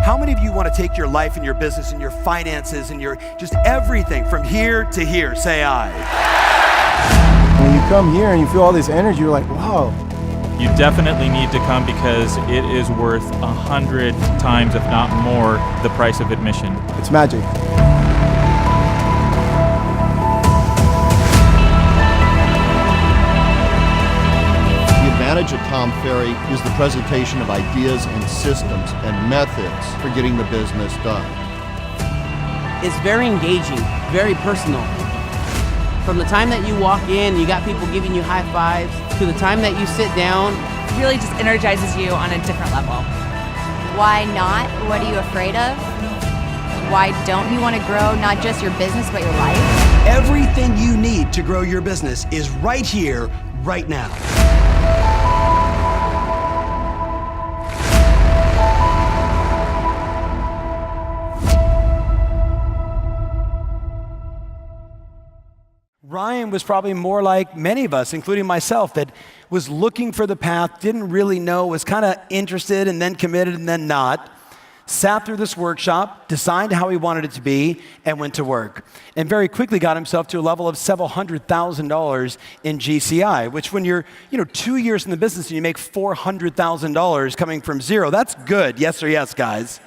How many of you want to take your life and your business and your finances and your just everything from here to here? Say I. When you come here and you feel all this energy, you're like, wow. You definitely need to come because it is worth 100 times, if not more, the price of admission. It's magic. The advantage of Tom Ferry is the presentation of ideas and systems and methods for getting the business done. It's very engaging, very personal. From the time that you walk in, you got people giving you high fives, to the time that you sit down. It really just energizes you on a different level. Why not? What are you afraid of? Why don't you want to grow not just your business, but your life? Everything you need to grow your business is right here, right now. Ryan was probably more like many of us, including myself, that was looking for the path, didn't really know, was kind of interested and then committed and then not. Sat through this workshop, decided how he wanted it to be, and went to work. And very quickly got himself to a level of several $100,000 in GCI, which when you're 2 years in the business and you make $400,000 coming from zero, that's good. Yes or yes, guys?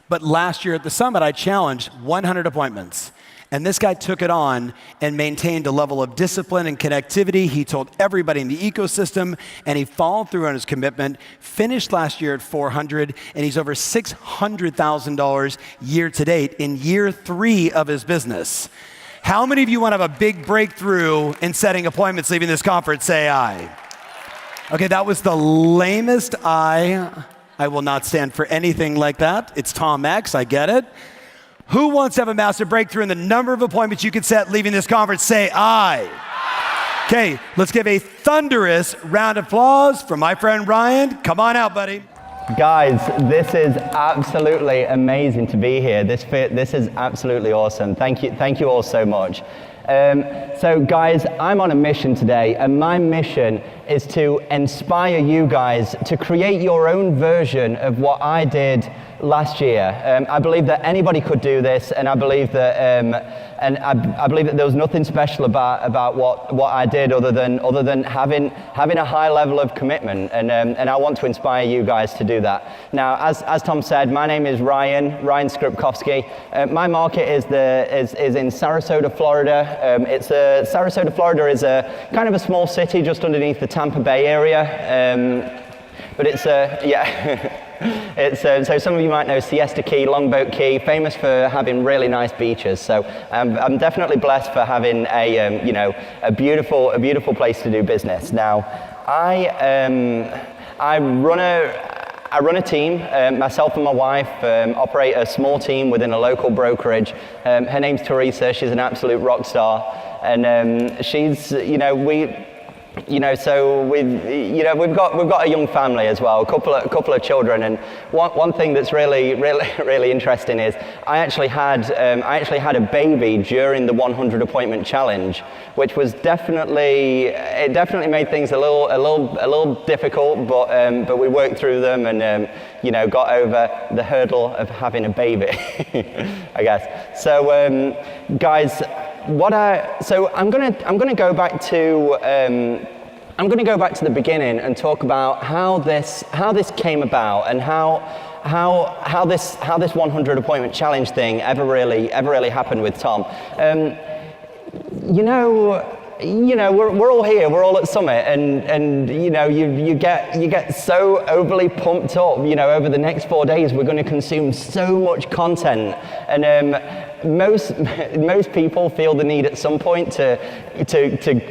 But last year at the summit, I challenged 100 appointments. And this guy took it on and maintained a level of discipline and connectivity. He told everybody in the ecosystem, and he followed through on his commitment, finished last year at 400, and he's over $600,000 year to date in year 3 of his business. How many of you want to have a big breakthrough in setting appointments leaving this conference? Say aye. Okay, that was the lamest aye. I will not stand for anything like that. It's TomX, I get it. Who wants to have a massive breakthrough in the number of appointments you can set leaving this conference? Say aye. Okay, let's give a thunderous round of applause for my friend Ryan. Come on out, buddy. Guys, this is absolutely amazing to be here. This is absolutely awesome. Thank you all so much. So guys, I'm on a mission today, and my mission is to inspire you guys to create your own version of what I did last year. I believe that anybody could do this, and I believe that I believe that there was nothing special about what I did other than having a high level of commitment, and I want to inspire you guys to do that. Now, as Tom said, my name is Ryan Skrzypkowski. My market is in Sarasota, Florida. Sarasota, Florida is a kind of a small city just underneath the Tampa Bay area, but it's so some of you might know Siesta Key, Longboat Key, famous for having really nice beaches. So I'm definitely blessed for having a beautiful place to do business. Now, I run a team. Myself and my wife operate a small team within a local brokerage. Her name's Teresa. She's an absolute rock star, and she's so we've got a young family as well, a couple of children, and one thing that's really interesting is I actually had a baby during the 100 appointment challenge, which was definitely made things a little difficult, but we worked through them and got over the hurdle of having a baby, I guess. So guys. So I'm gonna go back to the beginning and talk about how this came about and how this 100 appointment challenge thing ever really happened with Tom. We're all here, we're all at Summit, and you get so overly pumped up. Over the next 4 days, we're going to consume so much content, and most people feel the need at some point to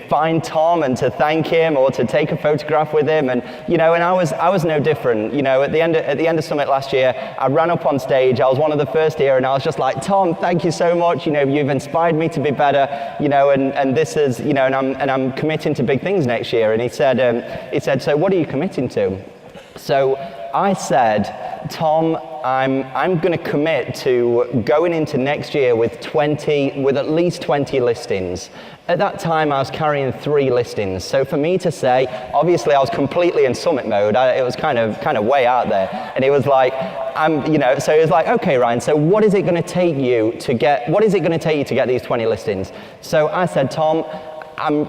find Tom and to thank him or to take a photograph with him, and I was no different. At the end of Summit last year, I ran up on stage. I was one of the first here, and I was just like, Tom, thank you so much. You've inspired me to be better. And this is and I'm committing to big things next year. And he said, so what are you committing to? So I said, Tom, I'm going to commit to going into next year with at least 20 listings. At that time, I was carrying 3 listings. So for me to say, obviously I was completely in summit mode. It was kind of way out there. And it was like, so it was like, okay, Ryan, so what is it going to take you to get these 20 listings? So I said, Tom,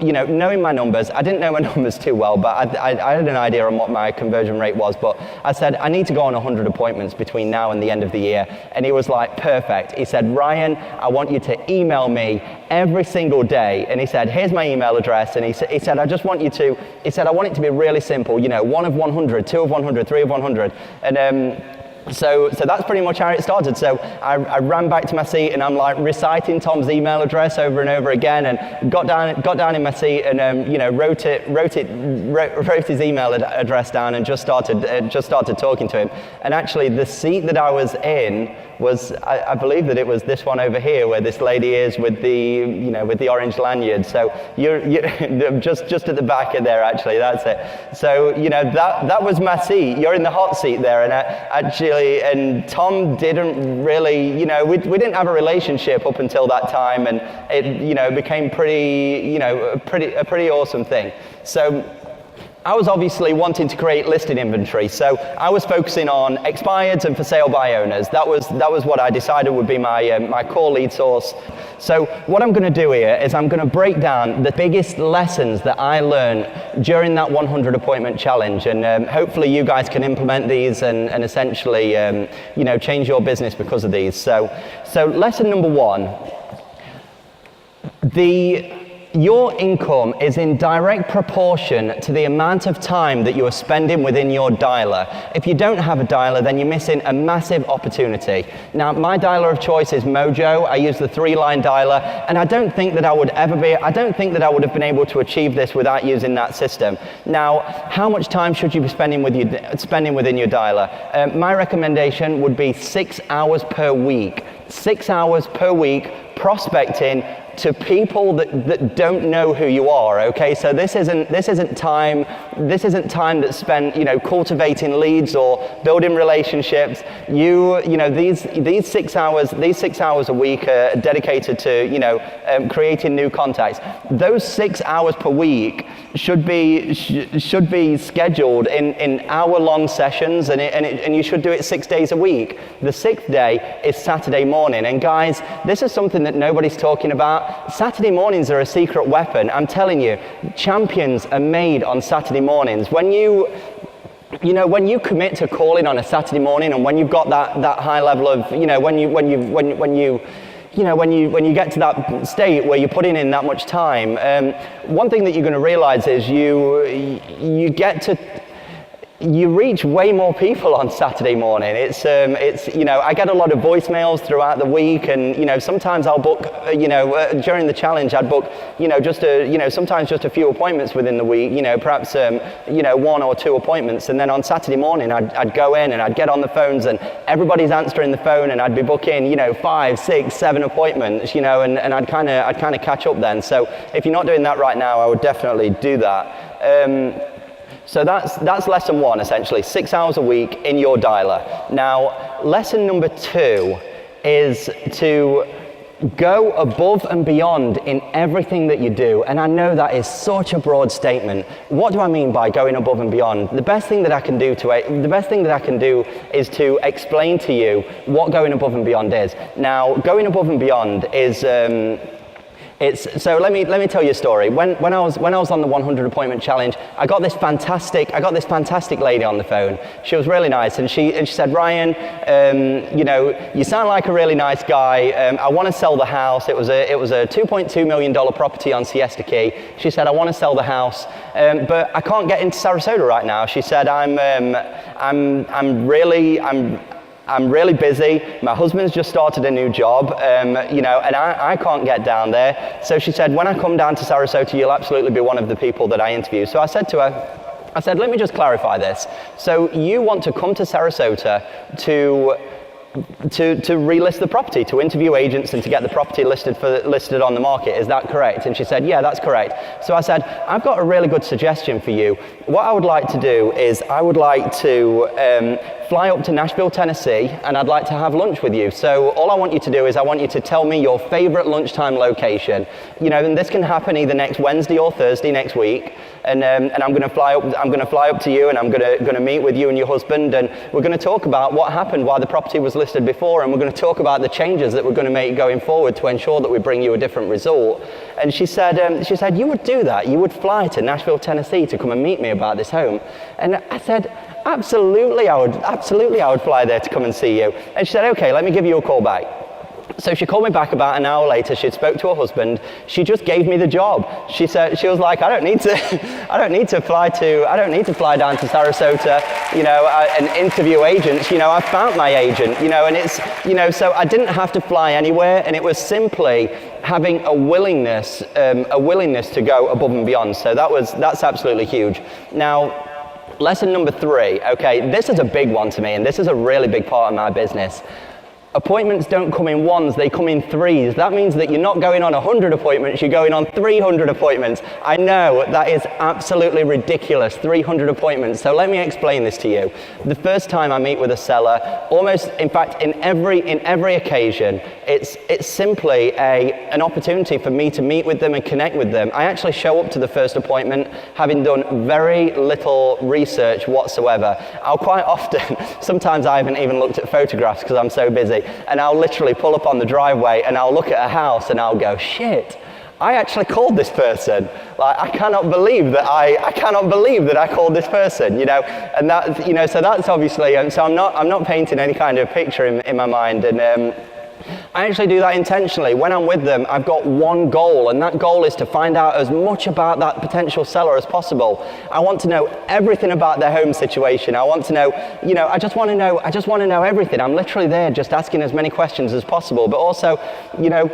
knowing my numbers, I didn't know my numbers too well, but I had an idea on what my conversion rate was, but I said, I need to go on 100 appointments between now and the end of the year. And he was like, perfect. He said, Ryan, I want you to email me every single day. And he said, here's my email address. And he said, I want it to be really simple, 1 of 100, 2 of 100, 3 of 100. And so that's pretty much how it started. So I ran back to my seat and I'm like reciting Tom's email address over and over again, and got down in my seat and wrote his email address down and just started talking to him. And actually, the seat that I was in was, I believe that it was this one over here where this lady is with the orange lanyard. So you're just at the back of there, actually. That's it. So that was my seat. You're in the hot seat there, and Tom didn't really, we didn't have a relationship up until that time, and it became a pretty awesome thing. So I was obviously wanting to create listing inventory, so I was focusing on expireds and for sale by owners. That was what I decided would be my core lead source. So what I'm going to do here is I'm going to break down the biggest lessons that I learned during that 100 appointment challenge, and hopefully you guys can implement these and essentially change your business because of these. So lesson number 1, your income is in direct proportion to the amount of time that you are spending within your dialer. If you don't have a dialer, then you're missing a massive opportunity. Now, my dialer of choice is Mojo. I use the 3-line dialer, and I don't think that I would have been able to achieve this without using that system. Now, how much time should you be spending within your dialer? My recommendation would be 6 hours per week. 6 hours per week prospecting to people that don't know who you are. Okay, so this isn't time that's spent cultivating leads or building relationships. These 6 hours a week are dedicated to creating new contacts. Those 6 hours per week should be scheduled in hour-long sessions, and you should do it 6 days a week. The 6th day is Saturday morning, and guys, this is something that nobody's talking about. Saturday mornings are a secret weapon. I'm telling you, champions are made on Saturday mornings. When you commit to calling on a Saturday morning, and when you've got that high level of, when you get to that state where you're putting in that much time, one thing that you're going to realize is you reach way more people on Saturday morning. I get a lot of voicemails throughout the week, and sometimes I'll book, during the challenge I'd book, sometimes just a few appointments within the week, perhaps 1 or 2 appointments, and then on Saturday morning I'd go in and I'd get on the phones and everybody's answering the phone, and I'd be booking 5, 6, 7 appointments, and I'd kind of catch up then. So if you're not doing that right now, I would definitely do that. So that's lesson 1, essentially, 6 hours a week in your dialer. Now, lesson number 2 is to go above and beyond in everything that you do. And I know that is such a broad statement. What do I mean by going above and beyond? The best thing that I can do is to explain to you what going above and beyond is. Now, going above and beyond is so let me tell you a story. When I was on the 100 appointment challenge, I got this fantastic lady on the phone. She was really nice, and she said, Ryan, you sound like a really nice guy. I want to sell the house. It was a $2.2 million property on Siesta Key. She said, I want to sell the house, but I can't get into Sarasota right now. She said, I'm really busy. My husband's just started a new job, and I can't get down there. So she said, when I come down to Sarasota, you'll absolutely be one of the people that I interview. So I said to her, let me just clarify this. So you want to come to Sarasota to to relist the property, to interview agents and to get the property listed on the market. Is that correct? And she said, yeah, that's correct. So I said, I've got a really good suggestion for you. What I would like to do is I would like to fly up to Nashville, Tennessee, and I'd like to have lunch with you. So all I want you to do is I want you to tell me your favorite lunchtime location. You know, and this can happen either next Wednesday or Thursday next week. And I'm going to fly up to you, and I'm going to meet with you and your husband, and we're going to talk about what happened, why the property was listed before, and we're going to talk about the changes that we're going to make going forward to ensure that we bring you a different result. And she said, you would do that? You would fly to Nashville, Tennessee to come and meet me about this home? And I said, absolutely, I would fly there to come and see you. And she said, okay, let me give you a call back. So she called me back about an hour later. She'd spoke to her husband. She just gave me the job. She was like, I don't need to fly down to Sarasota, you know, and interview agents. You know, I found my agent. You know, and it's, you know, so I didn't have to fly anywhere, and it was simply having a willingness to go above and beyond. So that's absolutely huge. Now, lesson number 3. Okay, this is a big one to me, and this is a really big part of my business. Appointments don't come in ones, they come in threes. That means that you're not going on 100 appointments, you're going on 300 appointments. I know that is absolutely ridiculous, 300 appointments. So let me explain this to you. The first time I meet with a seller, almost, in fact, in every occasion, it's simply an opportunity for me to meet with them and connect with them. I actually show up to the first appointment having done very little research whatsoever. I'll quite often, sometimes I haven't even looked at photographs because I'm so busy. And I'll literally pull up on the driveway and I'll look at a house and I'll go, shit, I actually called this person. Like, I cannot believe that I called this person, you know. And that, you know, so that's obviously, so I'm not painting any kind of picture in my mind. And I actually do that intentionally. When I'm with them, I've got one goal, and that goal is to find out as much about that potential seller as possible. I want to know everything about their home situation. I want to know, you know, I just want to know everything. I'm literally there just asking as many questions as possible, but also, you know,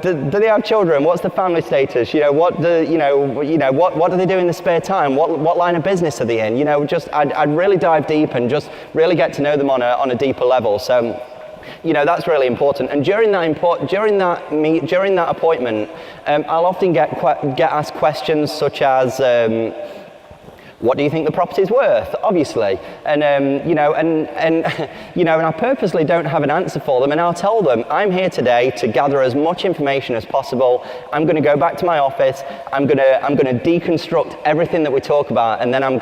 do they have children? What's the family status? You know, what do they do in the spare time? What line of business are they in? You know, I'd really dive deep and just really get to know them on a deeper level. So, you know, that's really important. And during that appointment, I'll often get asked questions such as, what do you think the property's worth? Obviously, and I purposely don't have an answer for them, and I'll tell them I'm here today to gather as much information as possible. I'm going to go back to my office. I'm going to deconstruct everything that we talk about, and then I'm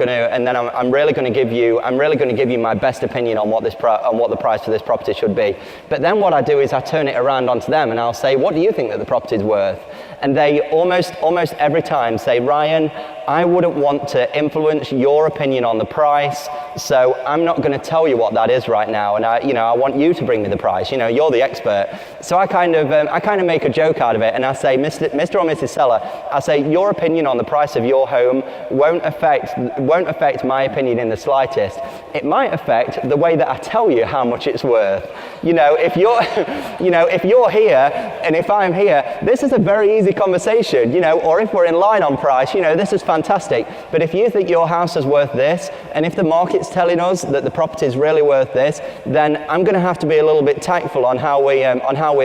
really going to give you my best opinion on what the price for this property should be. But then what I do is I turn it around onto them, and I'll say, what do you think that the property's worth? And they almost every time say, Ryan, I wouldn't want to influence your opinion on the price, so I'm not going to tell you what that is right now, and I want you to bring me the price. You know, you're the expert. So I kind of make a joke out of it, and I say, Mr. or Mrs. Seller, I say, your opinion on the price of your home won't affect my opinion in the slightest. It might affect the way that I tell you how much it's worth. You know, if you're here and if I'm here, this is a very easy conversation, you know, or if we're in line on price, you know, this is fantastic. But if you think your house is worth this, and if the market's telling us that the property is really worth this, then I'm going to have to be a little bit tactful on how we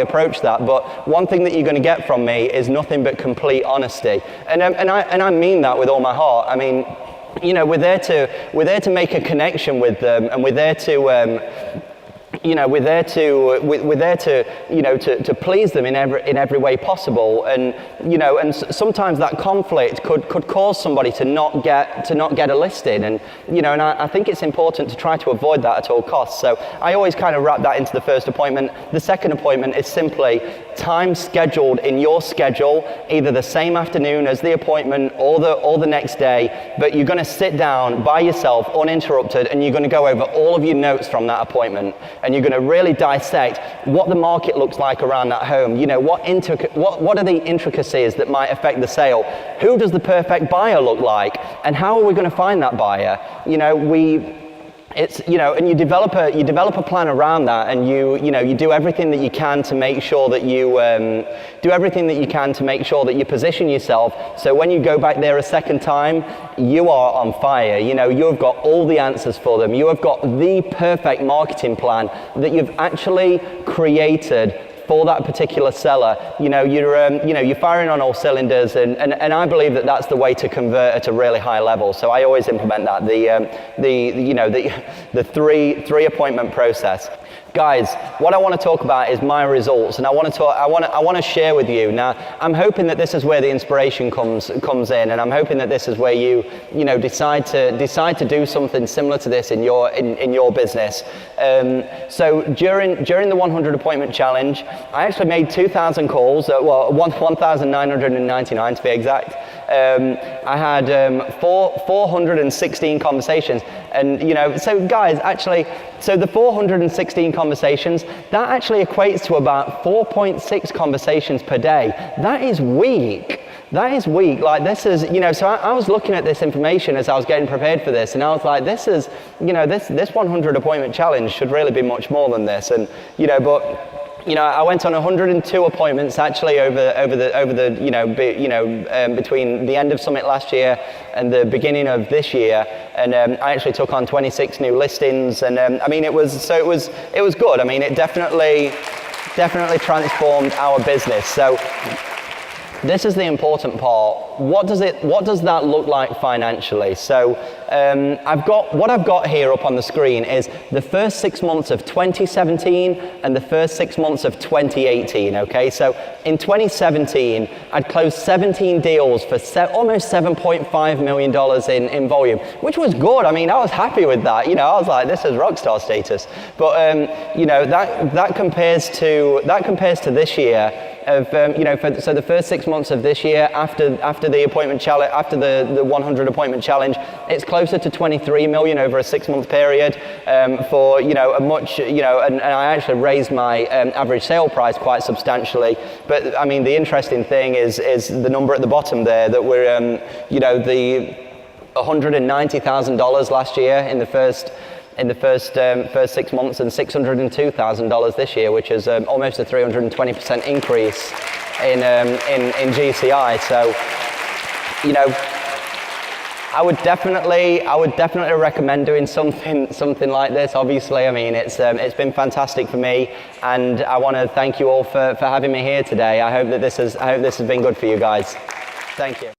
approach that. But one thing that you're going to get from me is nothing but complete honesty, and I mean that with all my heart. I mean, you know, we're there to make a connection with them, and we're there to please them in every way possible, and sometimes that conflict could cause somebody to not get a listing, and I think it's important to try to avoid that at all costs. So I always kind of wrap that into the first appointment. The second appointment is simply time scheduled in your schedule, either the same afternoon as the appointment or the next day, but you're going to sit down by yourself uninterrupted, and you're going to go over all of your notes from that appointment, and you're going to really dissect what the market looks like around that home. You know, what are the intricacies that might affect the sale? Who does the perfect buyer look like? And how are we going to find that buyer? You know, it's, and you develop a plan around that, and you do everything that you can to make sure that you position yourself so when you go back there a second time, you are on fire. You've got all the answers for them. You have got the perfect marketing plan that you've actually created for that particular seller. You're firing on all cylinders, and I believe that that's the way to convert at a really high level. So I always implement that, the three appointment process. Guys, what I want to talk about is my results, and I want to share with you. Now, I'm hoping that this is where the inspiration comes in, and I'm hoping that this is where you decide to do something similar to this in your business. So during the 100 appointment challenge, I actually made 2,000 calls, 1,999 to be exact. I had 416 conversations, and so guys, actually, so the 416 conversations, that actually equates to about 4.6 conversations per day. That is weak. That is weak. Like, this is, so I was looking at this information as I was getting prepared for this, and I was like, this is, this 100 appointment challenge should really be much more than this, and I went on 102 appointments actually between the end of Summit last year and the beginning of this year, and I actually took on 26 new listings, and it was good. I mean, it definitely transformed our business. So this is the important part. What does that look like financially? So what I've got here up on the screen is the first 6 months of 2017 and the first 6 months of 2018. Okay, so in 2017, I'd closed 17 deals for almost $7.5 million in volume, which was good. I mean, I was happy with that. I was like, this is rockstar status. But that compares to this year. So the first 6 months of this year, after the appointment challenge, after the 100 appointment challenge, it's closer to 23 million over a 6 month period. For a much, and I actually raised my average sale price quite substantially. But I mean, the interesting thing is the number at the bottom there, that we're the $190,000 last year in the first 6 months, and $602,000 this year, which is almost a 320% increase in GCI. So, I would definitely recommend doing something like this. Obviously, I mean, it's been fantastic for me, and I want to thank you all for having me here today. I hope this has been good for you guys. Thank you.